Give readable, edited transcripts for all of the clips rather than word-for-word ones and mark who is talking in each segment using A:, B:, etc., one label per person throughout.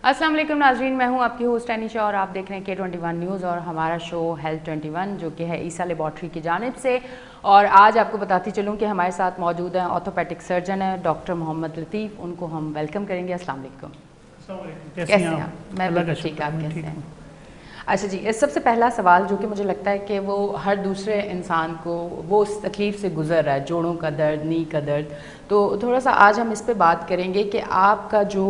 A: अस्सलाम वालेकुम नाजरीन, मैं हूं आपकी होस्ट अनीशा और आप देख रहे हैं K21 न्यूज़ और हमारा शो हेल्थ 21 जो कि है ईसा लेबॉर्ट्री की जानिब से। और आज आपको बताती चलूं कि हमारे साथ मौजूद हैं ऑर्थोपेडिक सर्जन है डॉक्टर मोहम्मद लतीफ़। उनको हम वेलकम करेंगे। अस्सलाम वालेकुम। कैसे हैं आप? मैं बिल्कुल ठीक, आप कैसे हैं? अच्छा जी, सबसे पहला सवाल जो कि मुझे लगता है कि वो हर दूसरे इंसान को वो उस तकलीफ़ से गुज़र रहा है, जोड़ों का दर्द, नी का दर्द। तो थोड़ा सा आज हम इस पे बात करेंगे कि आपका जो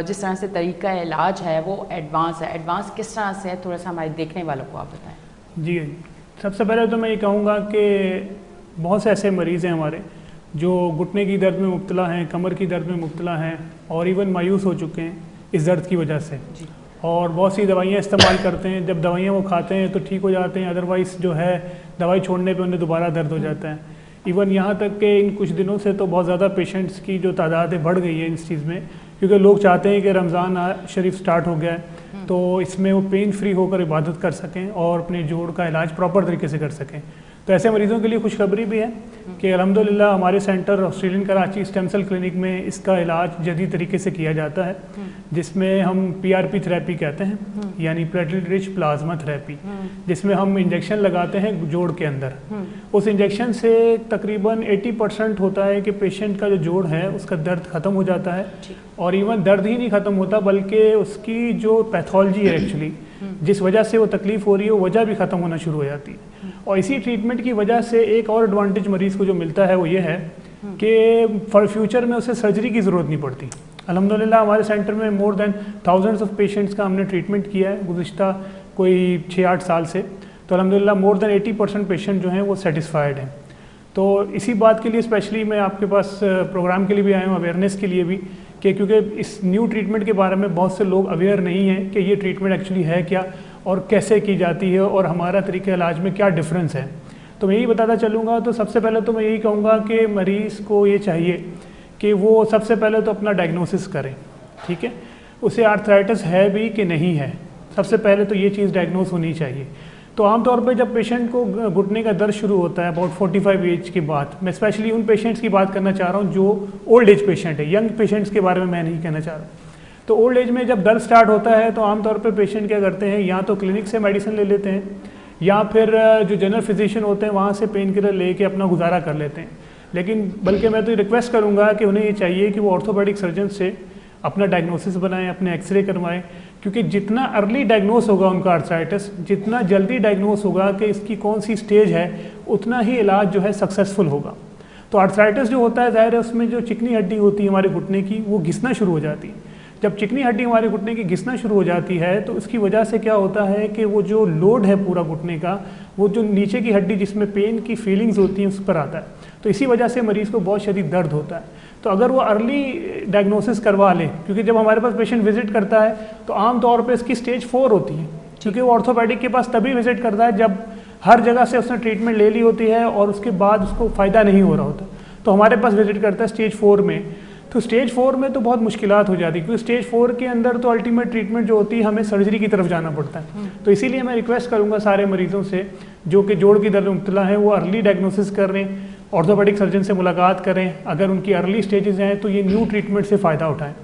A: जिस तरह से तरीका इलाज है वो एडवांस है। एडवांस किस तरह से है, थोड़ा सा हमारे देखने वालों को आप बताएं।
B: जी, सबसे पहले तो मैं ये कहूँगा कि बहुत से ऐसे मरीज़ हैं हमारे जो घुटने की दर्द में मुब्तला हैं, कमर की दर्द में मुब्तला हैं और इवन मायूस हो चुके हैं इस दर्द की वजह से।
A: जी।
B: और बहुत सी दवाइयाँ इस्तेमाल करते हैं, जब दवाइयाँ वो खाते हैं तो ठीक हो जाते हैं, अदरवाइज़ जो है दवाई छोड़ने पे उन्हें दोबारा दर्द हो जाता है। इवन यहाँ तक कि इन कुछ दिनों से तो बहुत ज़्यादा पेशेंट्स की जो तादाद है बढ़ गई है इस चीज़ में, क्योंकि लोग चाहते हैं कि रमज़ान शरीफ स्टार्ट हो गया है तो इसमें वो पेन फ्री होकर इबादत कर सकें और अपने जोड़ का इलाज प्रॉपर तरीके से कर सकें। तो ऐसे मरीज़ों के लिए खुशखबरी भी है कि अल्हम्दुलिल्लाह हमारे centre Australian Karachi stem cell clinic में इसका इलाज जदीद तरीके से किया जाता है, जिसमें हम PRP थेरेपी कहते हैं, यानी प्लेटलेट रिच प्लाज्मा थेरेपी, जिसमें हम इंजेक्शन लगाते हैं जोड़ के अंदर। उस इंजेक्शन से तकरीबन 80% होता है कि पेशेंट का जो जोड़ है उसका दर्द ख़त्म हो जाता है। और इवन दर्द ही नहीं ख़त्म होता बल्कि उसकी जो पैथोलॉजी है एक्चुअली जिस वजह से वो तकलीफ़ हो रही है वो वजह भी ख़त्म होना शुरू हो जाती है। और इसी ट्रीटमेंट की वजह से एक और एडवांटेज मरीज़ को जो मिलता है वो ये है कि फॉर फ्यूचर में उसे सर्जरी की ज़रूरत नहीं पड़ती। अल्हम्दुलिल्लाह हमारे सेंटर में more than thousands of patients का हमने ट्रीटमेंट किया है गुज़िश्ता कोई 6-8 साल से। तो अल्हम्दुलिल्लाह मोर देन 80% पेशेंट जो हैं वो सेटिस्फाइड हैं। तो इसी बात के लिए स्पेशली मैं आपके पास प्रोग्राम के लिए भी आया हूँ, अवेयरनेस के लिए भी, कि क्योंकि इस न्यू ट्रीटमेंट के बारे में बहुत से लोग अवेयर नहीं हैं कि ये ट्रीटमेंट एक्चुअली है क्या और कैसे की जाती है और हमारा तरीक़ा इलाज में क्या डिफरेंस है। तो मैं यही बताता चलूँगा। तो सबसे पहले तो मैं यही कहूँगा कि मरीज़ को ये चाहिए कि वो सबसे पहले तो अपना डायग्नोसिस करें, ठीक है, उसे आर्थराइटिस है भी कि नहीं है, सबसे पहले तो ये चीज़ डायग्नोस होनी चाहिए। तो आमतौर पे जब पेशेंट को घुटने का दर्द शुरू होता है अबाउट 45 एज के बाद, मैं स्पेशली उन पेशेंट्स की बात करना चाह रहा हूँ जो ओल्ड एज पेशेंट है, यंग पेशेंट्स के बारे में मैं नहीं कहना चाह रहा। तो ओल्ड एज में जब दर्द स्टार्ट होता है तो आमतौर पे पेशेंट क्या करते हैं, या तो क्लिनिक से मेडिसिन ले लेते हैं या फिर जो जनरल फिजिशियन होते हैं वहाँ से पेन किलर लेके अपना गुजारा कर लेते हैं। लेकिन बल्कि मैं तो रिक्वेस्ट करूँगा कि उन्हें ये चाहिए कि वो ऑर्थोपेडिक सर्जन से अपना डायग्नोसिस बनाएं, अपने एक्सरे करवाएं, क्योंकि जितना अर्ली डायग्नोस होगा उनका आर्थराइटिस, जितना जल्दी डायग्नोस होगा कि इसकी कौन सी स्टेज है, उतना ही इलाज जो है सक्सेसफुल होगा। तो आर्थराइटिस जो होता है ज़ाहिर है उसमें जो चिकनी हड्डी होती है हमारे घुटने की वो घिसना शुरू हो जाती है। जब चिकनी हड्डी हमारे घुटने की घिसना शुरू हो जाती है तो उसकी वजह से क्या होता है कि वो जो लोड है पूरा घुटने का, वो जो नीचे की हड्डी जिसमें पेन की फीलिंग्स होती हैं उस पर आता है। तो इसी वजह से मरीज़ को बहुत शदीद दर्द होता है। तो अगर वो अर्ली डायग्नोसिस करवा ले, क्योंकि जब हमारे पास पेशेंट विजिट करता है तो आम तौर पे इसकी स्टेज 4 होती है, क्योंकि वो ऑर्थोपेडिक के पास तभी विजिट करता है जब हर जगह से उसने ट्रीटमेंट ले ली होती है और उसके बाद उसको फ़ायदा नहीं हो रहा होता, तो हमारे पास विजिट करता है स्टेज 4 में। तो स्टेज 4 में तो बहुत मुश्किलात हो जाती है, क्योंकि स्टेज 4 के अंदर तो अल्टीमेट ट्रीटमेंट जो होती है हमें सर्जरी की तरफ जाना पड़ता है। तो इसीलिए मैं रिक्वेस्ट करूँगा सारे मरीज़ों से जो कि जोड़ की दर्द में मुब्तला है वो अर्ली डायग्नोसिस कर रहे हैं, ऑर्थोपेडिक सर्जन से मुलाकात करें। अगर उनकी अर्ली स्टेजेस हैं तो ये न्यू ट्रीटमेंट से फ़ायदा उठाएं।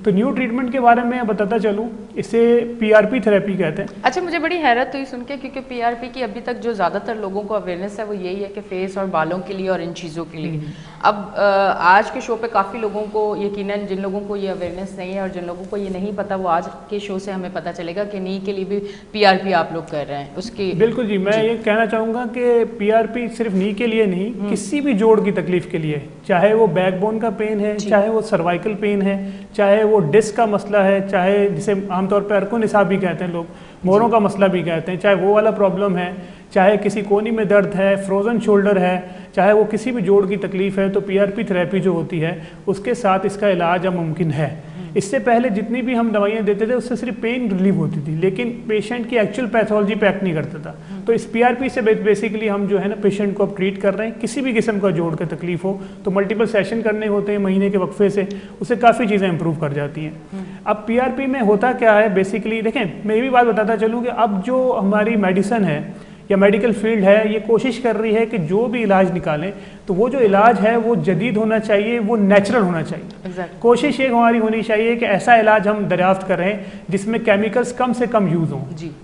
B: तो न्यू ट्रीटमेंट के बारे में बताता चलूँ, इसे PRP थेरेपी कहते हैं।
A: अच्छा, मुझे बड़ी हैरत हुई सुन के, क्योंकि PRP की अभी तक जो ज़्यादातर लोगों को अवेयरनेस है वो यही है कि फेस और बालों के लिए और इन चीज़ों के लिए। अब आज के शो पे काफ़ी लोगों को, यकीनन जिन लोगों को ये अवेयरनेस नहीं है और जिन लोगों को ये नहीं पता, वो आज के शो से हमें पता चलेगा कि नी के लिए भी PRP आप लोग कर रहे हैं उसकी।
B: बिल्कुल जी, मैं ये कहना चाहूँगा कि PRP सिर्फ नी के लिए नहीं, किसी भी जोड़ की तकलीफ के लिए, चाहे वो बैकबोन का पेन है, चाहे वो सर्वाइकल पेन है, चाहे वो डिस्क का मसला है, चाहे जिसे आमतौर पर अर्को निसाब भी कहते हैं लोग, मोरों का मसला भी कहते हैं, चाहे वो वाला प्रॉब्लम है, चाहे किसी कोनी में दर्द है, फ्रोज़न शोल्डर है, चाहे वो किसी भी जोड़ की तकलीफ़ है, तो PRP थेरेपी जो होती है उसके साथ इसका इलाज अब मुमकिन है। इससे पहले जितनी भी हम दवाइयाँ देते थे उससे सिर्फ पेन रिलीव होती थी, लेकिन पेशेंट की एक्चुअल पैथोलॉजी पे एक्ट नहीं करता था। तो इस PRP से बेसिकली हम जो है ना पेशेंट को अब ट्रीट कर रहे हैं। किसी भी किस्म का जोड़ का तकलीफ हो तो मल्टीपल सेशन करने होते हैं महीने के वक्फे से, उससे काफ़ी चीज़ें इंप्रूव कर जाती हैं। अब PRP में होता क्या है बेसिकली, देखें मैं ये भी बात बताता चलूँ कि अब जो हमारी मेडिसन है या मेडिकल फील्ड है, ये कोशिश कर रही है कि जो भी इलाज निकालें तो वो जो इलाज है वो जदीद होना चाहिए, वो नेचुरल होना चाहिए। कोशिश ये हमारी होनी चाहिए कि ऐसा इलाज हम दरियाफ्त करें जिसमें केमिकल्स कम से कम यूज़ हों।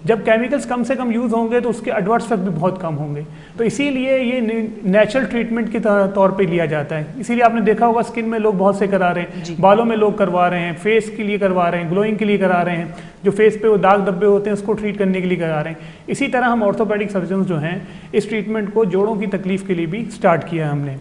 B: जब केमिकल्स कम से कम यूज़ होंगे तो उसके एडवर्स इफेक्ट भी बहुत कम होंगे। तो इसीलिए ये नेचुरल ट्रीटमेंट के तौर पे लिया जाता है। इसीलिए आपने देखा होगा स्किन में लोग बहुत से करा रहे हैं, बालों में लोग करवा रहे हैं, फेस के लिए करवा रहे हैं, ग्लोइंग के लिए करा रहे हैं, जो फेस पे वो दाग धब्बे होते हैं उसको ट्रीट करने के लिए करा रहे हैं। इसी तरह हम ऑर्थोपेडिक सर्जन जो हैं इस ट्रीटमेंट को जोड़ों की तकलीफ के लिए भी स्टार्ट किया है हमने।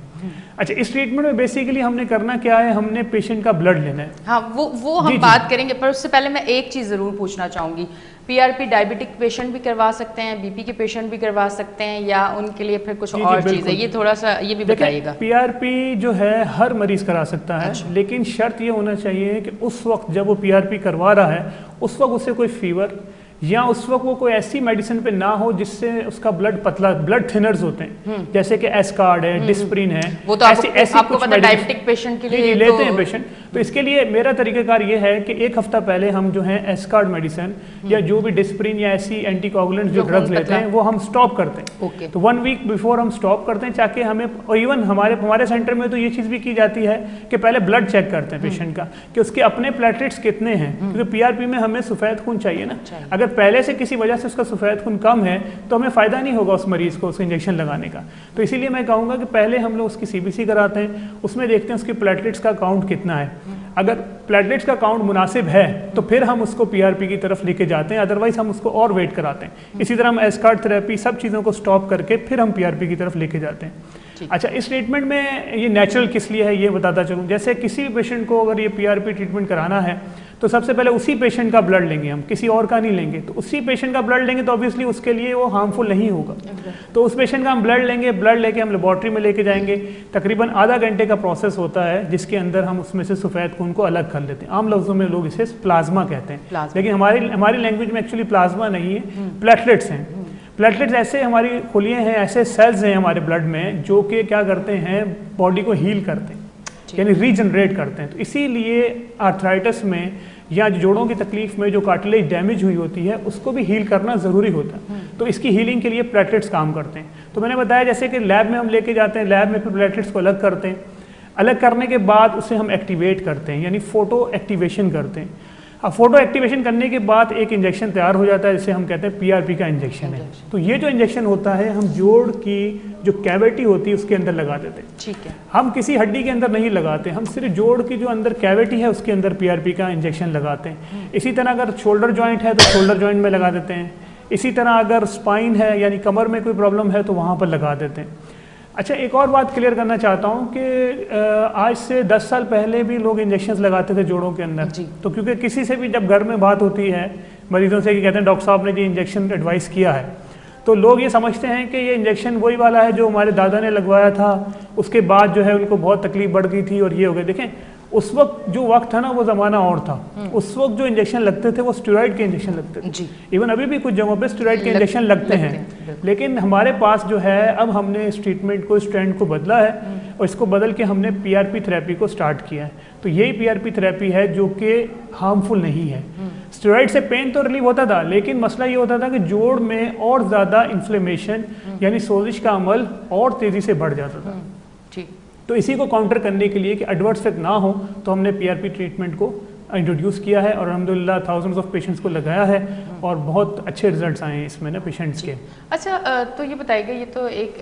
B: अच्छा, इस ट्रीटमेंट में बेसिकली हमने करना क्या है, हमने पेशेंट का ब्लड लेना है।
A: हाँ, वो हम बात करेंगे, पर उससे पहले मैं एक चीज़ ज़रूर पूछना चाहूँगी। पीआरपी डायबिटिक पेशेंट भी करवा सकते हैं, बीपी के पेशेंट भी करवा सकते हैं, या उनके लिए फिर कुछ और चीज़ है? ये थोड़ा सा ये भी बताइएगा।
B: पीआरपी जो है हर मरीज करा सकता है। अच्छा। लेकिन शर्त ये होना चाहिए कि उस वक्त जब वो पीआरपी करवा रहा है उस वक्त उसे कोई फीवर या उस वक्त वो कोई ऐसी मेडिसिन पे ना हो जिससे उसका ब्लड पतला, ब्लड थिनर्स होते हैं जैसे कि एस्कार्ड है, डिस्प्रिन है,
A: वो तो आपको पता है डायबिटिक पेशेंट के लिए
B: लेते हैं पेशेंट। तो इसके लिए मेरा तरीकाकार ये है कि एक हफ्ता पहले हम जो है एस्कार्ड मेडिसिन या जो भी डिस्प्रिन या ऐसी एंटीकोगुलेंट जो ड्रग्स लेते हैं वो हम स्टॉप करते हैं। तो 1 वीक बिफोर हम स्टॉप करते हैं ताकि हमें, और इवन हमारे सेंटर में तो ये चीज़ भी की जाती है कि पहले ब्लड चेक करते हैं पेशेंट का कि उसके अपने प्लेटलेट्स कितने हैं, क्योंकि पीआरपी में हमें सफ़ेद खून चाहिए ना। अगर पहले से किसी वजह से उसका सफ़ेद खून कम है तो हमें फ़ायदा नहीं होगा उस मरीज़ को उसको इंजेक्शन लगाने का। तो इसीलिए मैं कहूँगा कि पहले हम लोग उसकी सीबीसी कराते हैं, उसमें देखते हैं उसकी प्लेटलेट्स का काउंट कितना है। अगर प्लेटलेट्स का काउंट मुनासिब है तो फिर हम उसको पीआरपी की तरफ लेके जाते हैं, अदरवाइज हम उसको और वेट कराते हैं। इसी तरह हम एस्कार्ड थेरेपी सब चीज़ों को स्टॉप करके फिर हम पीआरपी की तरफ लेके जाते हैं। अच्छा, इस ट्रीटमेंट में ये नेचुरल किस लिए है ये बताता चलूँ। जैसे किसी भी पेशेंट को अगर ये पीआरपी ट्रीटमेंट कराना है तो सबसे पहले उसी पेशेंट का ब्लड लेंगे हम, किसी और का नहीं लेंगे। तो उसी पेशेंट का ब्लड लेंगे तो ऑब्वियसली उसके लिए वो हार्मफुल नहीं होगा। तो उस पेशेंट का हम ब्लड लेंगे, ब्लड लेके हम लेबॉर्ट्री में लेके जाएंगे। तकरीबन आधा घंटे का प्रोसेस होता है जिसके अंदर हम उसमें से सफ़ेद खून को अलग कर लेते हैं। आम लफ्ज़ों में लोग इसे प्लाज्मा कहते हैं, लेकिन हमारी लैंग्वेज में एक्चुअली प्लाज्मा नहीं है, प्लेटलेट्स हैं। प्लेटलेट्स ऐसे हमारी खुलियाँ हैं, ऐसे सेल्स हैं हमारे ब्लड में जो कि क्या करते हैं, बॉडी को हील करते हैं, यानी रीजनरेट करते हैं। तो इसीलिए आर्थराइटिस में या जोड़ों की तकलीफ में जो कार्टिलेज डैमेज हुई होती है उसको भी हील करना ज़रूरी होता है। तो इसकी हीलिंग के लिए प्लेटलेट्स काम करते हैं। तो मैंने बताया जैसे कि लैब में हम लेके जाते हैं, लैब में फिर प्लेटलेट्स को अलग करते हैं, अलग करने के बाद उसे हम एक्टिवेट करते हैं, यानी फ़ोटो एक्टिवेशन करते हैं। अब फोटो एक्टिवेशन करने के बाद एक इंजेक्शन तैयार हो जाता है जिसे हम कहते हैं पीआरपी का इंजेक्शन है। तो ये जो इंजेक्शन होता है हम जोड़ की जो कैविटी होती है उसके अंदर लगा देते हैं।
A: ठीक है, हम
B: किसी हड्डी के अंदर नहीं लगाते, हम सिर्फ जोड़ की जो अंदर कैविटी है उसके अंदर पीआरपी का इंजेक्शन लगाते हैं। इसी तरह अगर शोल्डर जॉइंट है तो शोल्डर जॉइंट में लगा देते हैं। इसी तरह अगर स्पाइन है यानी कमर में कोई प्रॉब्लम है तो वहाँ पर लगा देते हैं। अच्छा, एक और बात क्लियर करना चाहता हूँ कि आज से 10 साल पहले भी लोग इंजेक्शंस लगाते थे जोड़ों के अंदर। तो क्योंकि किसी से भी जब घर में बात होती है मरीजों से कि कहते हैं डॉक्टर साहब ने ये इंजेक्शन एडवाइस किया है, तो लोग ये समझते हैं कि ये इंजेक्शन वही वाला है जो हमारे दादा ने लगवाया था, उसके बाद जो है उनको बहुत तकलीफ बढ़ गई थी और ये हो गया। देखें, उस वक्त जो वक्त था ना वो ज़माना और था। उस वक्त जो इंजेक्शन लगते थे वो स्टेरॉइड के इंजेक्शन लगते थे। इवन अभी भी कुछ जगहों पे स्टेरॉइड के इंजेक्शन लगते हैं। लेकिन हमारे पास जो है अब हमने इस ट्रीटमेंट को, इस ट्रेंड को बदला है और इसको बदल के हमने पीआरपी थेरेपी को स्टार्ट किया है। तो यही पीआरपी थेरेपी है जो कि हार्मफुल नहीं है। स्टेरॉइड से पेन तो रिलीव होता था, लेकिन मसला ये होता था कि जोड़ में और ज़्यादा इन्फ्लेमेशन यानी सोजिश का अमल और तेज़ी से बढ़ जाता था।
A: ठीक,
B: तो इसी को काउंटर करने के लिए कि एडवर्स इफेक्ट ना हो तो हमने पीआरपी ट्रीटमेंट को इंट्रोड्यूस किया है और अल्हम्दुलिल्लाह थाउजेंड्स ऑफ पेशेंट्स को लगाया है और बहुत अच्छे रिजल्ट्स आए हैं इसमें ना पेशेंट्स के।
A: अच्छा, तो ये बताइएगा, ये तो एक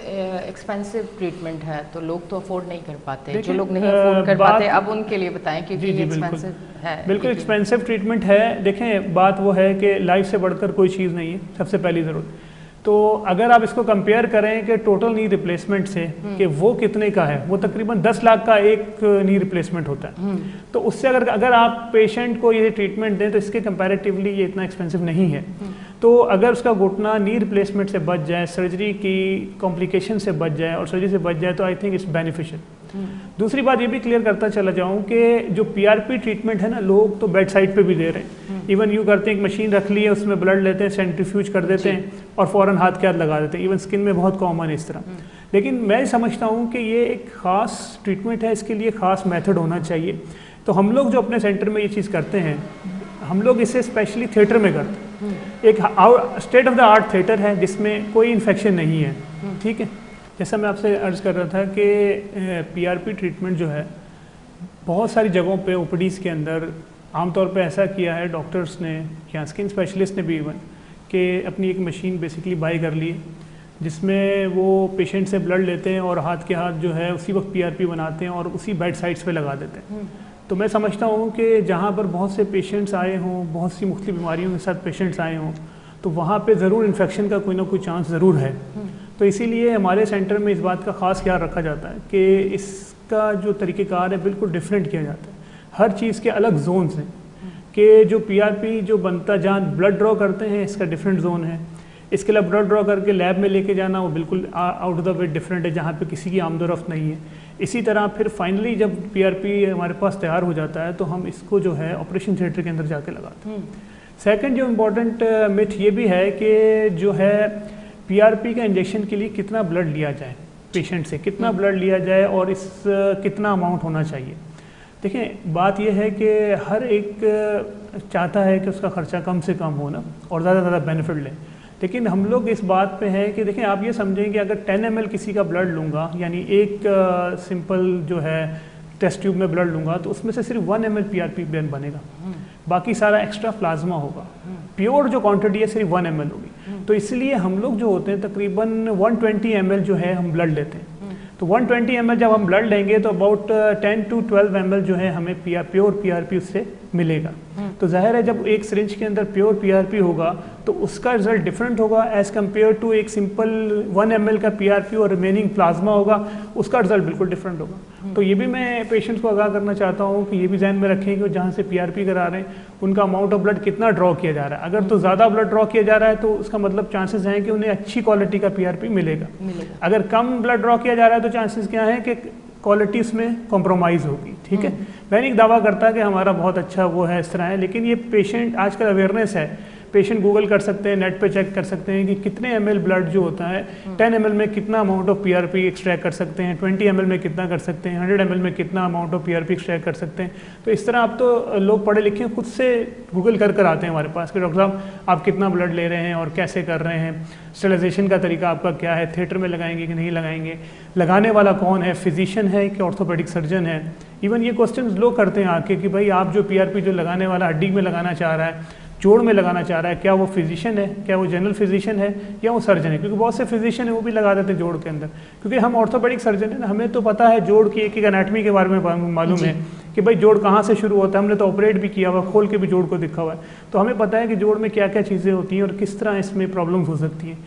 A: एक्सपेंसिव ट्रीटमेंट है तो लोग तो अफोर्ड नहीं कर पाते। जो लोग नहीं अफोर्ड कर पाते अब उनके लिए बताएं क्योंकि ये एक्सपेंसिव है।
B: बिल्कुल एक्सपेंसिव ट्रीटमेंट है। देखें, बात वो है कि लाइफ से बढ़कर कोई चीज़ नहीं है, सबसे पहली ज़रूरत। तो अगर आप इसको कंपेयर करें कि टोटल नी रिप्लेसमेंट से कि वो कितने का है, वो तकरीबन 10 लाख का एक नी रिप्लेसमेंट होता है। तो उससे अगर आप पेशेंट को ये ट्रीटमेंट दें तो इसके कंपैरेटिवली ये इतना एक्सपेंसिव नहीं है। तो अगर उसका घुटना नी रिप्लेसमेंट से बच जाए, सर्जरी की कॉम्प्लिकेशन से बच जाए और सर्जरी से बच जाए तो आई थिंक इट्स बेनिफिशियल। दूसरी बात ये भी क्लियर करता चला जाऊं कि जो पीआरपी ट्रीटमेंट है ना, लोग तो बेड साइड पे भी दे रहे हैं। इवन यूँ करते हैं, एक मशीन रख ली है, उसमें ब्लड लेते हैं, सेंट्रीफ्यूज कर देते हैं और फ़ौरन हाथ के हाथ लगा देते हैं। इवन स्किन में बहुत कॉमन है इस तरह। लेकिन मैं समझता हूँ कि ये एक ख़ास ट्रीटमेंट है, इसके लिए ख़ास मेथड होना चाहिए। तो हम लोग जो अपने सेंटर में ये चीज़ करते हैं, हम लोग इसे स्पेशली थिएटर में करते हैं। एक state of the art theatre है जिसमें कोई इन्फेक्शन नहीं है, ठीक है। जैसा मैं आपसे अर्ज कर रहा था कि पीआरपी ट्रीटमेंट जो है बहुत सारी जगहों पे ओपीडीज़ के अंदर आमतौर पे ऐसा किया है डॉक्टर्स ने या स्किन स्पेशलिस्ट ने भी इवन कि अपनी एक मशीन बेसिकली बाई कर ली है जिसमें वो पेशेंट से ब्लड लेते हैं और हाथ के हाथ जो है उसी वक्त पीआरपी बनाते हैं और उसी बेड साइड्स पे लगा देते हैं। तो मैं समझता हूँ कि जहाँ पर बहुत से पेशेंट्स आए हों, बहुत सी मुख्तलिफ बीमारियों के साथ पेशेंट्स आए हों, तो वहाँ पे ज़रूर इन्फेक्शन का कोई ना कोई चांस ज़रूर है। तो इसीलिए हमारे सेंटर में इस बात का ख़ास ख्याल रखा जाता है कि इसका जो तरीक़ेकार है बिल्कुल डिफरेंट किया जाता है। हर चीज़ के अलग जोन्स हैं कि जो पीआरपी जो बनता जहाँ ब्लड ड्रॉ करते हैं इसका डिफरेंट जोन है, इसके लिए ब्लड ड्रॉ करके लैब में लेके जाना वो बिल्कुल out of the way different है जहाँ पे किसी की आमदोरफ्त नहीं है। इसी तरह फिर फाइनली जब पीआरपी हमारे पास तैयार हो जाता है तो हम इसको जो है ऑपरेशन थिएटर के अंदर जाके लगाते हैं। सेकंड जो इम्पोर्टेंट मिथ ये भी है कि जो है पीआरपी का इंजेक्शन के लिए कितना ब्लड लिया जाए, पेशेंट से कितना ब्लड लिया जाए और इस कितना अमाउंट होना चाहिए। देखिए बात यह है कि हर एक चाहता है कि उसका ख़र्चा कम से कम हो ना और ज़्यादा से ज़्यादा बेनिफिट ले, लेकिन हम लोग इस बात पे हैं कि देखें आप ये समझें कि अगर 10 ml किसी का ब्लड लूँगा यानी एक सिंपल जो है टेस्ट ट्यूब में ब्लड लूँगा तो उसमें से सिर्फ 1 ml पीआरपी ब्लेंड बनेगा, बाकी सारा एक्स्ट्रा प्लाज्मा होगा। प्योर जो क्वांटिटी है सिर्फ 1 ml होगी। तो इसलिए हम लोग जो होते हैं तकरीबन 120 ml जो है हम ब्लड लेते हैं। तो 120 ml जब हम ब्लड लेंगे तो अबाउट 10 to 12 ml जो है हमें प्योर पीआरपी उससे मिलेगा। तो जाहिर है जब एक सिरिंज के अंदर प्योर पीआरपी होगा तो उसका रिजल्ट डिफरेंट होगा एज़ कम्पेयर टू एक सिंपल 1 ml का पीआरपी और रिमेनिंग प्लाज्मा होगा, उसका रिजल्ट बिल्कुल डिफरेंट होगा। तो ये भी मैं पेशेंट्स को आगाह करना चाहता हूँ कि ये भी ध्यान में रखें कि जहाँ से पीआरपी करा रहे हैं उनका अमाउंट ऑफ ब्लड कितना ड्रॉ किया जा रहा है। अगर तो ज़्यादा ब्लड ड्रॉ किया जा रहा है तो उसका मतलब चांसेस हैं कि उन्हें अच्छी क्वालिटी का पीआरपी मिलेगा। अगर कम ब्लड ड्रॉ किया जा रहा है तो चांसेस क्या है कि क्वालिटी उसमें कॉम्प्रोमाइज़ होगी, ठीक है। मैं नहीं दावा करता कि हमारा बहुत अच्छा वो है इस तरह है, लेकिन ये पेशेंट आजकल अवेयरनेस है, पेशेंट गूगल कर सकते हैं, नेट पे चेक कर सकते हैं कि कितने ml ब्लड जो होता है 10 ml में कितना अमाउंट ऑफ पीआरपी एक्सट्रैक्ट कर सकते हैं, 20 ml में कितना कर सकते हैं, 100 ml में कितना अमाउंट ऑफ पीआरपी एक्सट्रैक्ट कर सकते हैं। तो इस तरह आप तो लोग पढ़े लिखे खुद से गूगल कर आते हैं हमारे पास कि डॉक्टर साहब आप कितना ब्लड ले रहे हैं और कैसे कर रहे हैं, स्टेरिलाइजेशन का तरीका आपका क्या है, थिएटर में लगाएंगे कि नहीं लगाएंगे, लगाने वाला कौन है, फिजिशियन है कि ऑर्थोपेडिक सर्जन है। इवन ये क्वेश्चन लोग करते हैं आके कि भाई आप जो पीआरपी जो लगाने वाला हड्डी में लगाना चाह रहा है, जोड़ में लगाना चाह रहा है, क्या वो फिजिशियन है, क्या वो जनरल फिजिशियन है या वो सर्जन है, क्योंकि बहुत से फिजिशियन है वो भी लगा देते हैं जोड़ के अंदर, क्योंकि हम ऑर्थोपेडिक सर्जन है ना, हमें तो पता है जोड़ की एक एनाटमी के बारे में मालूम है कि भाई जोड़ कहाँ से शुरू होता है, हमने तो ऑपरेट भी किया हुआ, खोल के भी जोड़ को दिखा हुआ है, तो हमें पता है कि जोड़ में क्या क्या चीज़ें होती हैं और किस तरह इसमें प्रॉब्लम्स हो सकती हैं।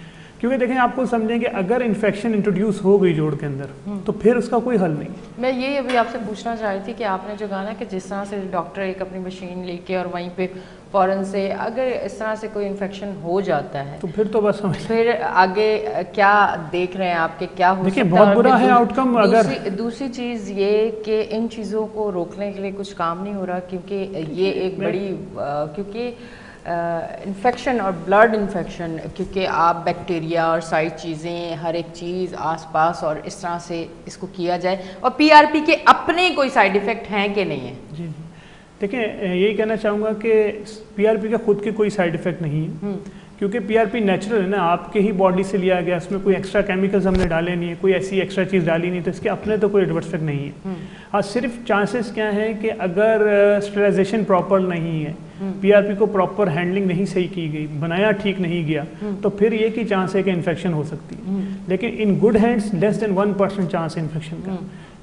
B: क्योंकि देखें आपको समझें कि अगर इन्फेक्शन इंट्रोड्यूस हो गई जोड़ के अंदर तो फिर उसका कोई हल नहीं।
A: मैं ये अभी आपसे पूछना चाह रही थी कि आपने जो कहा ना कि जिस तरह से डॉक्टर एक अपनी मशीन लेके और वहीं पे फ़ौरन से अगर इस तरह से कोई इन्फेक्शन हो जाता है
B: तो फिर तो बस
A: फिर आगे क्या देख रहे हैं आपके क्या हो सकता है?
B: बहुत बुरा है आउटकम। अगर
A: दूसरी चीज़ ये कि इन चीज़ों को रोकने के लिए कुछ काम नहीं हो रहा, क्योंकि ये एक बड़ी क्योंकि इन्फेक्शन और ब्लड इन्फेक्शन, क्योंकि आप बैक्टीरिया और सारी चीज़ें हर एक चीज़ आसपास और इस तरह से इसको किया जाए, और पीआरपी के अपने कोई साइड इफ़ेक्ट हैं कि नहीं है?
B: जी जी देखिए यही कहना चाहूँगा कि पीआरपी का खुद के कोई साइड इफ़ेक्ट नहीं है, क्योंकि पीआरपी नेचुरल है ना, आपके ही बॉडी से लिया गया, उसमें कोई एक्स्ट्रा केमिकल्स हमने डाले नहीं है, कोई ऐसी एक्स्ट्रा चीज़ डाली नहीं, तो इसके अपने तो कोई एडवर्स इफेक्ट नहीं है। हाँ सिर्फ चांसेस क्या है कि अगर स्टेरिलाइजेशन प्रॉपर नहीं है, पीआरपी को प्रॉपर हैंडलिंग नहीं सही की गई, बनाया ठीक नहीं गया, तो फिर ये की चांस है कि इन्फेक्शन हो सकती है। लेकिन in good hands less than 1% chance है इन्फेक्शन का,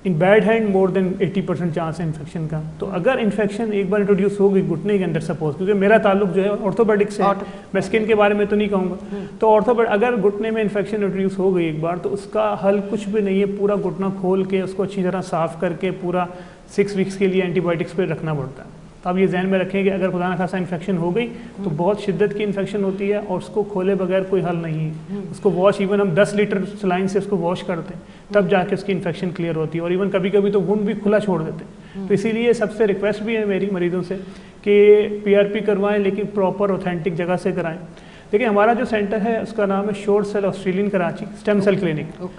B: in bad hand more than 80% chance है इन्फेक्शन का। तो अगर इन्फेक्शन एक बार इंट्रोड्यूस हो गई घुटने के अंदर सपोज, क्योंकि मेरा ताल्लुक जो है ऑर्थोपेडिक से है, मैं स्किन के बारे में तो नहीं कहूँगा, तो ऑर्थोपेडिक अगर घुटने में इन्फेक्शन इंट्रोड्यूस हो गई एक बार तो उसका हल कुछ भी नहीं है, पूरा घुटना खोल के उसको अच्छी तरह साफ करके पूरा 6 वीक्स के लिए एंटीबायोटिक्स पे रखना पड़ता है। तो आप ये ध्यान में रखें कि अगर खुदा न खासा इन्फेक्शन हो गई तो बहुत शिद्दत की इन्फेक्शन होती है और उसको खोले बगैर कोई हल नहीं है। उसको वॉश, इवन हम 10 लीटर सलाइन से उसको वॉश करते हैं तब जाके उसकी इन्फेक्शन क्लियर होती है, और इवन कभी कभी तो वुंड भी खुला छोड़ देते हैं। तो इसीलिए सबसे रिक्वेस्ट भी है मेरी मरीजों से कि पीआरपी करवाएं, लेकिन प्रॉपर ऑथेंटिक जगह से कराएं। देखिए हमारा जो सेंटर है उसका नाम है shore cell Australian Karachi stem cell clinic.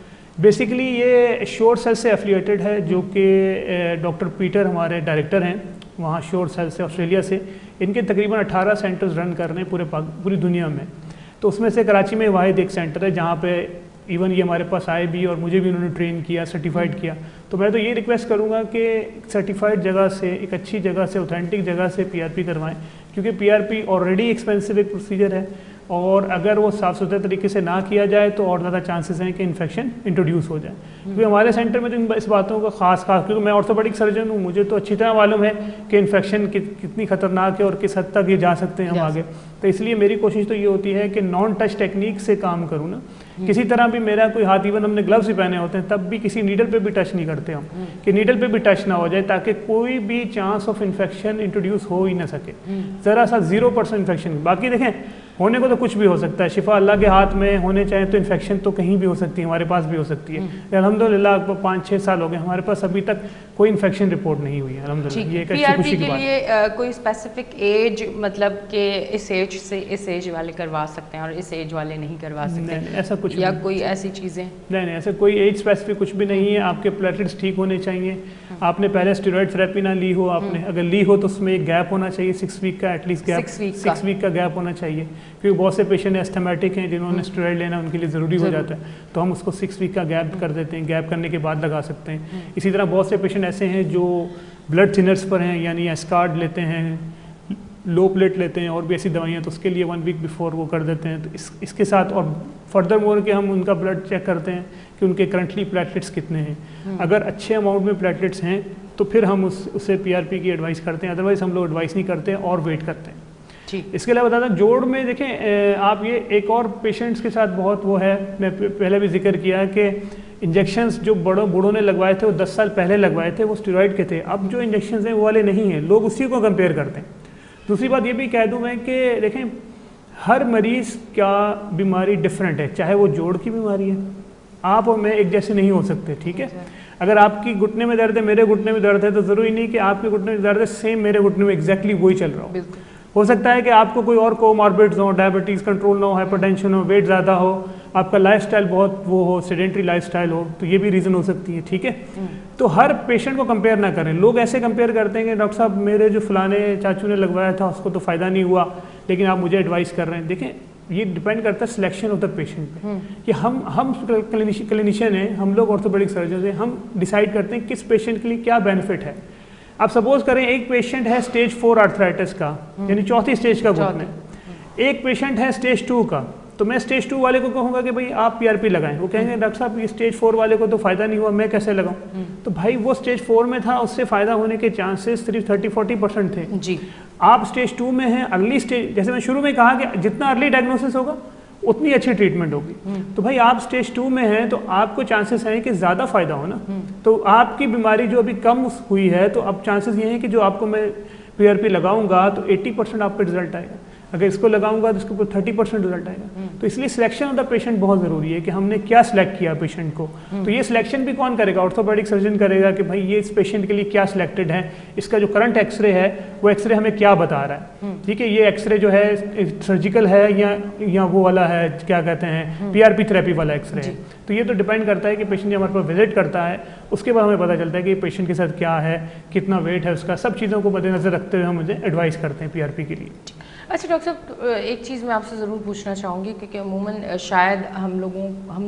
B: Basically ये शोर सेल से एफिलिएटेड है, जो कि डॉक्टर पीटर हमारे डायरेक्टर हैं, वहाँ शोर सेल से ऑस्ट्रेलिया से, इनके तकरीबन 18 सेंटर्स रन कर रहे हैं पूरी दुनिया में। तो उसमें से कराची में वाहिद एक सेंटर है जहाँ पे इवन ये हमारे पास आए भी और मुझे भी उन्होंने ट्रेन किया, सर्टिफाइड किया। तो मैं तो ये रिक्वेस्ट करूँगा कि सर्टिफाइड जगह से, एक अच्छी जगह से, ऑथेंटिक जगह से PRP करवाएं, क्योंकि PRP ऑलरेडी एक्सपेंसिव एक प्रोसीजर है और अगर वो साफ़ सुथरे तरीके से ना किया जाए तो और ज़्यादा चांसेस हैं कि इन्फेक्शन इंट्रोड्यूस हो जाए। क्योंकि हमारे सेंटर में तो इस बातों का खास क्योंकि मैं ऑर्थोपेडिक सर्जन हूँ, मुझे तो अच्छी तरह मालूम है कि इन्फेक्शन कितनी ख़तरनाक है और किस हद तक ये जा सकते हैं हम आगे। तो इसलिए मेरी कोशिश तो ये होती है कि नॉन टच टेक्निक से काम करूँ ना, किसी तरह भी मेरा कोई हाथ, इवन हमने ग्लव्स भी पहने होते हैं तब भी किसी नीडल पे भी टच नहीं करते हम, कि नीडल पे भी टच ना हो जाए, ताकि कोई भी चांस ऑफ इन्फेक्शन इंट्रोड्यूस हो ही ना सके, ज़रा सा 0% इन्फेक्शन। बाकी देखें होने को तो कुछ भी हो सकता है, शिफा अल्लाह के हाथ में, होने चाहे तो इन्फेक्शन तो कहीं भी हो सकती है, हमारे पास भी हो सकती है। अल्हम्दुलिल्लाह 5-6 साल हो गए हमारे पास अभी तक कोई इन्फेक्शन रिपोर्ट नहीं हुई है अल्हम्दुलिल्लाह। ये एक अच्छी खुशी की बात है।
A: PRP के लिए कोई स्पेसिफिक एज, मतलब कि इस एज से इस एज वाले करवा सकते हैं और इस एज वाले नहीं करवा सकते?
B: नहीं, ऐसा कुछ
A: या
B: नहीं।
A: कोई ऐसी चीज़ें?
B: नहीं, ऐसे कोई एज स्पेसिफिक कुछ भी नहीं है। आपके प्लेटलेट्स ठीक होने चाहिए, आपने पहले स्टेरॉइड थेरेपी ना ली हो, आपने अगर ली हो तो उसमें एक गैप होना चाहिए 6 वीक का, एटलीस्ट गैप 6 वीक का गैप होना चाहिए, क्योंकि बहुत से पेशेंट एस्थमेटिक हैं जिन्होंने स्टेरॉइड लेना उनके लिए ज़रूरी हो जाता है, तो हम उसको 6 वीक का गैप कर देते हैं, गैप करने के बाद लगा सकते हैं। इसी तरह बहुत से पेशेंट ऐसे हैं जो ब्लड थिनर्स पर हैं, यानी एस्कार्ड लेते हैं, लो प्लेट लेते हैं और भी ऐसी दवाइयाँ, तो उसके लिए 1 वीक बिफोर वो कर देते हैं। तो इसके साथ और फर्दर मोर के हम उनका ब्लड चेक करते हैं कि उनके करंटली प्लेटलेट्स कितने हैं। अगर अच्छे अमाउंट में प्लेटलेट्स हैं तो फिर हम उससे PRP की एडवाइस करते हैं, अदरवाइज़ हम लोग एडवाइस नहीं करते हैं और वेट करते हैं।
A: ठीक।
B: इसके अलावा बता दें, जोड़ में देखें आप, ये एक और पेशेंट्स के साथ बहुत वो है, मैं पहले भी जिक्र किया है कि इंजेक्शंस जो बूढ़ों ने लगवाए थे वो 10 साल पहले लगवाए थे, वो स्टेरॉइड के थे। अब जो इंजेक्शंस हैं वो वाले नहीं हैं, लोग उसी को कंपेयर करते हैं। दूसरी बात ये भी कह दूँ मैं कि देखें हर मरीज़ का बीमारी डिफरेंट है, चाहे वो जोड़ की बीमारी है, आप और मैं एक जैसे नहीं हो सकते, ठीक है। अगर आपकी घुटने में दर्द है, मेरे घुटने में दर्द है, तो ज़रूरी नहीं कि आपके घुटने में दर्द है सेम मेरे घुटने में एग्जैक्टली वही चल रहा हो सकता है कि आपको कोई और कोमॉर्बिड्स हो, डायबिटीज़ कंट्रोल ना हो, हाइपरटेंशन हो, वेट ज़्यादा हो, आपका लाइफस्टाइल बहुत वो हो, सेडेंट्री लाइफस्टाइल हो, तो ये भी रीज़न हो सकती है, ठीक है। तो हर पेशेंट को कंपेयर ना करें। लोग ऐसे कंपेयर करते हैं कि डॉक्टर साहब मेरे जो फलाने चाचू ने लगवाया था उसको तो फ़ायदा नहीं हुआ, लेकिन आप मुझे एडवाइस कर रहे हैं। देखें ये डिपेंड करता है सिलेक्शन ऑफ द पेशेंट पे, कि हम क्लिनिशियन हैं, हम लोग ऑर्थोपेडिक सर्जन हैं, हम डिसाइड करते हैं किस पेशेंट के लिए क्या बेनिफिट है। आप सपोज करें एक पेशेंट है स्टेज 4 आर्थराइटिस का, यानी 4थी स्टेज का घुटना, एक पेशेंट है स्टेज 2 का, तो मैं स्टेज 2 वाले को कहूँगा कि भाई आप PRP लगाएं। वो कहेंगे डॉक्टर साहब ये स्टेज 4 वाले को तो फ़ायदा नहीं हुआ, मैं कैसे लगाऊं? तो भाई वो स्टेज 4 में था, उससे फ़ायदा होने के चांसेस सिर्फ 30-40% थे जी। आप स्टेज 2 में हैं, अर्ली स्टेज, जैसे मैं शुरू में कहा कि जितना अर्ली डायग्नोसिस होगा उतनी अच्छी ट्रीटमेंट होगी। तो भाई आप स्टेज 2 में हैं तो आपको चांसेस हैं कि ज़्यादा फ़ायदा हो ना। तो आपकी बीमारी जो अभी कम हुई है, तो अब चांसेस ये हैं कि जो आपको मैं PRP लगाऊंगा तो 80% आप पे रिजल्ट आएगा, अगर इसको लगाऊंगा तो इसके ऊपर 30% रिजल्ट आएगा। तो इसलिए सिलेक्शन ऑफ द पेशेंट बहुत ज़रूरी है कि हमने क्या सिलेक्ट किया पेशेंट को। तो ये सिलेक्शन भी कौन करेगा? ऑर्थोपेडिक सर्जन करेगा कि भाई ये इस पेशेंट के लिए क्या सिलेक्टेड है, इसका जो करंट एक्सरे है वो एक्सरे हमें क्या बता रहा है, ठीक है। ये एक्सरे जो है सर्जिकल है या वो वाला है, क्या कहते हैं PRP थेरेपी वाला एक्सरे है। तो ये तो डिपेंड करता है कि पेशेंट जब हमारे पास विजिट करता है उसके बाद हमें पता चलता है कि पेशेंट के साथ क्या है, कितना वेट है उसका, सब चीज़ों को मद्देनजर रखते हुए हम मुझे एडवाइस करते हैं PRP के लिए।
A: अच्छा डॉक्टर साहब, एक चीज़ मैं आपसे ज़रूर पूछना चाहूँगी, क्योंकि अमूमन शायद हम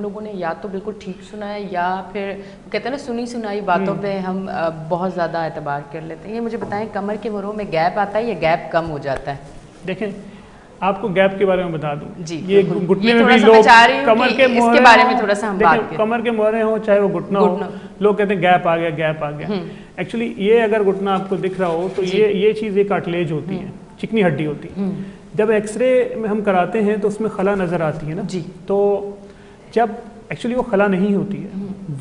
A: लोगों ने या तो बिल्कुल ठीक सुना है या फिर कहते हैं ना सुनी सुनाई बातों पे हम बहुत ज़्यादा एतबार कर लेते हैं। ये मुझे बताएं, कमर के मुर्रों में गैप आता है या गैप कम हो जाता है?
B: देखें आपको गैप के बारे में बता दूं
A: जी,
B: ये घुटने में भी लोग कमर के मोहरे,
A: इसके बारे में थोड़ा सा हम बात करें।
B: कमर के मोहरे हो चाहे वो घुटना हो, लोग कहते हैं गैप आ गया, गैप आ गया। एक्चुअली ये अगर घुटना आपको दिख रहा हो तो ये चीज़ एक कार्टिलेज होती है, चिकनी हड्डी होती है। जब एक्सरे में हम कराते हैं तो उसमें खला नज़र आती है ना जी। तो जब एक्चुअली वो खला नहीं होती है,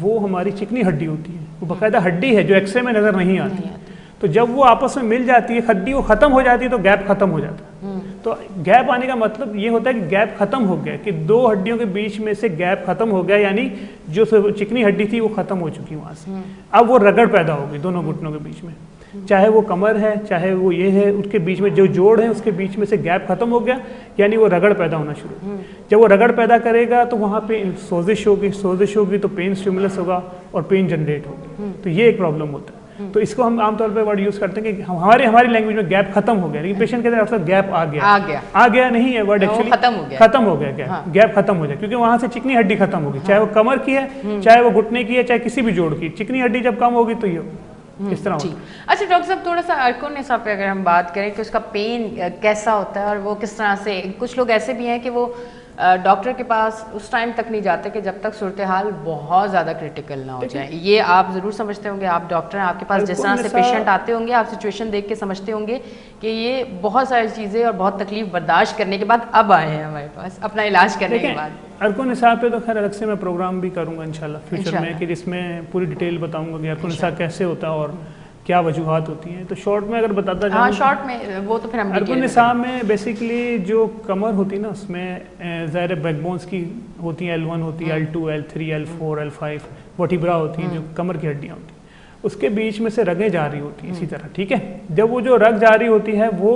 B: वो हमारी चिकनी हड्डी होती है, वो बाकायदा हड्डी है जो एक्सरे में नज़र नहीं आती। तो जब वो आपस में मिल जाती है, हड्डी वो ख़त्म हो जाती है तो गैप ख़त्म हो जाता है। तो गैप आने का मतलब ये होता है कि गैप ख़त्म हो गया, कि दो हड्डियों के बीच में से गैप ख़त्म हो गया, यानी जो चिकनी हड्डी थी वो ख़त्म हो चुकी वहाँ से। अब वो रगड़ पैदा होगी दोनों घुटनों के बीच में, चाहे वो कमर है चाहे वो ये है, उसके बीच में जो जोड़ है उसके बीच में से गैप खत्म हो गया, यानी वो रगड़ पैदा होना शुरू। जब वो रगड़ पैदा करेगा तो वहाँ पे सोजिश होगी तो पेन स्टिमुलस होगा और पेन जनरेट होगी। तो ये एक प्रॉब्लम होता है। तो इसको हम आमतौर पर वर्ड यूज़ करते हैं कि हमारी लैंग्वेज में गैप खत्म हो गया, लेकिन पेशेंट कहते हैं गैप आ गया नहीं है वर्ड, एक्चुअली खत्म हो गया गैप खत्म हो जाए, क्योंकि वहाँ से चिकनी हड्डी खत्म होगी, चाहे वो कमर की है, चाहे वो घुटने की है, चाहे किसी भी जोड़ की, चिकनी हड्डी जब कम होगी तो ये इस तरह होता है।
A: अच्छा डॉक्टर साहब, थोड़ा सा अर्कोनिसा पे अगर हम बात करें कि उसका पेन कैसा होता है और वो किस तरह से, कुछ लोग ऐसे भी हैं कि वो डॉक्टर के पास उस टाइम तक नहीं जाते कि जब तक सूरत हाल बहुत ज़्यादा क्रिटिकल ना हो जाए। ये आप ज़रूर समझते होंगे, आप डॉक्टर हैं, आपके पास जिस तरह से पेशेंट आते होंगे, आप सिचुएशन देख के समझते होंगे कि ये बहुत सारी चीज़ें और बहुत तकलीफ बर्दाश्त करने के बाद अब आए हैं हमारे पास अपना इलाज करने के बाद।
B: अर्कोनिसा पे तो खैर अलग से मैं प्रोग्राम भी करूँगा इंशाल्लाह फ्यूचर में, कि जिसमें पूरी डिटेल बताऊँगा कि अर्कोनिसा कैसे होता है और क्या वजूहात होती हैं। तो शॉर्ट में अगर बताता जाऊँ,
A: शॉर्ट में वो तो फिर हम
B: अर्कोनिसा में बेसिकली जो कमर होती है ना, उसमें ज़ाहिर बैकबोन्स की होती हैं, L1 होती है, L2, L3, L4, L5 vertebra होती हैं, जो कमर की हड्डियाँ होती हैं, उसके बीच में से रगें जा रही होती हैं इसी तरह, ठीक है। जब वो जो रग जा रही होती है वो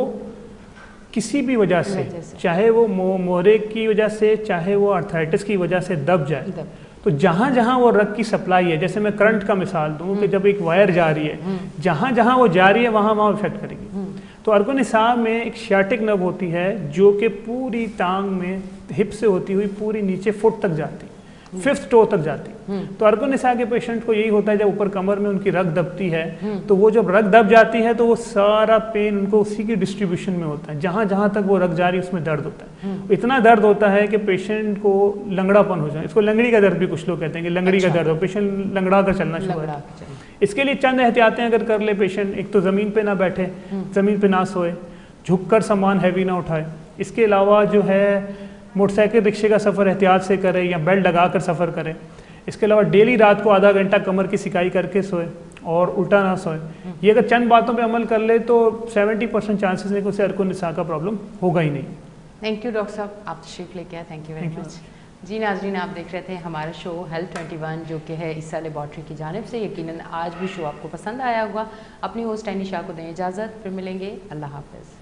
B: किसी भी वजह से, चाहे वो मोहरे की वजह से, चाहे वो आर्थराइटिस की वजह से दब जाए, तो जहाँ जहाँ वो रग की सप्लाई है, जैसे मैं करंट का मिसाल दूँ कि जब एक वायर जा रही है, जहाँ जहाँ वो जा रही है वहाँ वहाँ इफेक्ट करेगी। तो अर्कोनिसा में एक शियाटिक नर्व होती है जो कि पूरी टांग में हिप से होती हुई पूरी नीचे फुट तक जाती, 5th टो तक जाती। तो अर्कोनिसा के पेशेंट को यही होता है, जब ऊपर कमर में उनकी रग दबती है, तो वो जब रग दब जाती है तो वो सारा पेन उनको उसी की डिस्ट्रीब्यूशन में होता है, जहाँ जहाँ तक वो रग जा रही है उसमें दर्द होता है। इतना दर्द होता है कि पेशेंट को लंगड़ापन हो जाए, इसको लंगड़ी का दर्द भी कुछ लोग कहते हैं कि लंगड़ी का दर्द हो, पेशेंट लंगड़ा कर चलना शुरू होता है। इसके लिए चंद एहतियातें अगर कर ले पेशेंट, एक तो ज़मीन पे ना बैठे, ज़मीन पे ना सोए, झुक कर सामान हैवी ना उठाए। इसके अलावा जो है मोटरसाइकिल रिक्शे का सफ़र एहतियात से करे या बेल्ट लगा कर सफ़र करे। इसके अलावा डेली रात को आधा घंटा कमर की सिकाई करके सोए और उल्टा ना सोए। ये अगर चंद बातों पे अमल कर ले तो 70% चांसेस है कि उसे अर्कोनिसा का प्रॉब्लम होगा ही नहीं।
A: थैंक यू डॉक्टर साहब, आप तशरीफ लेके आए, थैंक यू वेरी मच। जी नाज़रीन, आप देख रहे थे हमारा शो हेल्थ 21 जो कि है ईसा लेबॉर्ट्री की जानिब से। यकीनन आज भी शो आपको पसंद आया होगा। अपनी होस्ट एनिशा को दें इजाज़त, फिर मिलेंगे, अल्लाह हाफ़िज़।